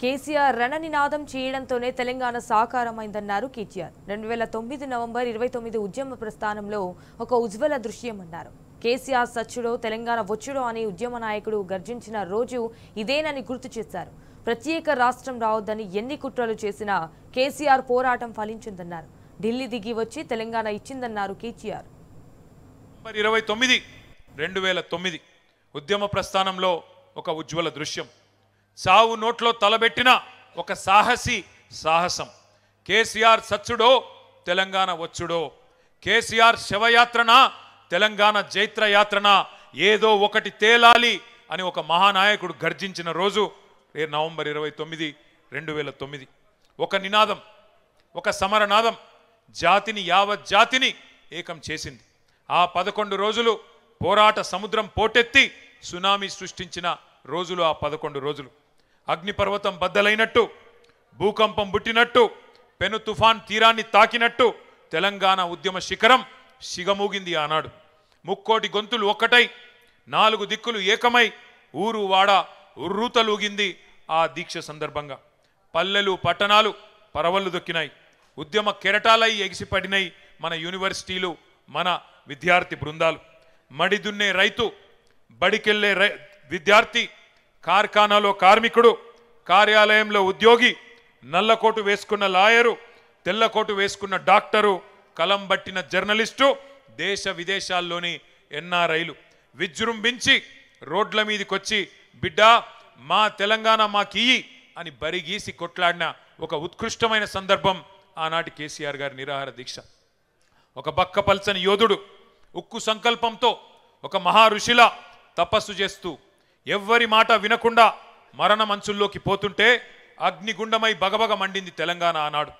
KCR రణనినాదం చేయడంతోనే Telangana సాకారమైందన్నారు KTR. 2009 November 29 ఉద్యమ ప్రస్థానంలో ఒక ఉజ్వల దృశ్యమన్నారు. కేసీఆర్ సచ్చుడో తెలంగాణ వచ్చుడో అని ఉద్యమ నాయకుడు గర్జించిన రోజు ఇదేనని గుర్తు చేశారు. ప్రత్యేక రాష్ట్రం రావద్దని ఎన్ని కుట్రలు చేసినా కేసీఆర్ పోరాటం ఫలించిందన్నారు. ఢిల్లీ దిగి వచ్చి తెలంగాణ ఇచ్చిందన్నారు కేటీఆర్. 2009 ఉద్యమ ప్రస్థానంలో ఒక ఉజ్వల దృశ్యం. చావు నోట్లో తలబెట్టిన ఒక సాహసం. కేసీఆర్ సచ్చుడో తెలంగాణ వచ్చుడో, కేసీఆర్ శవయాత్రన తెలంగాణ జైత్రయాత్రన, ఏదో ఒకటి తేలాలి అని ఒక మహానాయకుడు గర్జించిన రోజు నవంబర్ 29, 2009. ఒక నినాదం, ఒక సమరనాదం జాతిని, యావత్ జాతిని ఏకం చేసింది. ఆ 11 రోజులు పోరాట సముద్రం పోటెత్తి సునామీ సృష్టించిన రోజులు ఆ 11 రోజులు. అగ్నిపర్వతం బద్దలైనట్టు, భూకంపం పుట్టినట్టు, పెను తుఫాన్ తీరాన్ని తాకినట్టు తెలంగాణ ఉద్యమ శిఖరం సిగమూగింది ఆనాడు. ముక్కోటి గొంతులు ఒక్కటై, 4 దిక్కులు ఏకమై, ఊరు వాడ ఉర్రూతలూగింది ఆ దీక్ష సందర్భంగా. పల్లెలు పట్టణాలు పరవళ్ళు దొక్కినాయి. ఉద్యమ కెరటాలై ఎగిసిపడినాయి మన యూనివర్సిటీలు, మన విద్యార్థి బృందాలు. మడిదున్నే రైతు, బడికెళ్లే విద్యార్థి, కార్ఖానాలో కార్మికుడు, కార్యాలయంలో ఉద్యోగి, నల్లకోటు వేసుకున్న లాయరు, తెల్లకోటు వేసుకున్న డాక్టరు, కలం బట్టిన జర్నలిస్టు, దేశ విదేశాల్లోని ఎన్ఆర్ఐలు విజృంభించి రోడ్ల మీదకొచ్చి బిడ్డా మా తెలంగాణ మాకియ్యి అని బరిగీసి కొట్లాడిన ఒక ఉత్కృష్టమైన సందర్భం ఆనాటి కేసీఆర్ గారి నిరాహార దీక్ష. ఒక బక్కపల్చని యోధుడు ఉక్కు సంకల్పంతో ఒక మహా ఋషిలా తపస్సు చేస్తూ ఎవ్వరి మాట వినకుండా మరణ మంచుల్లోకి పోతుంటే అగ్నిగుండమై బగబగ మండింది తెలంగాణ ఆనాడు.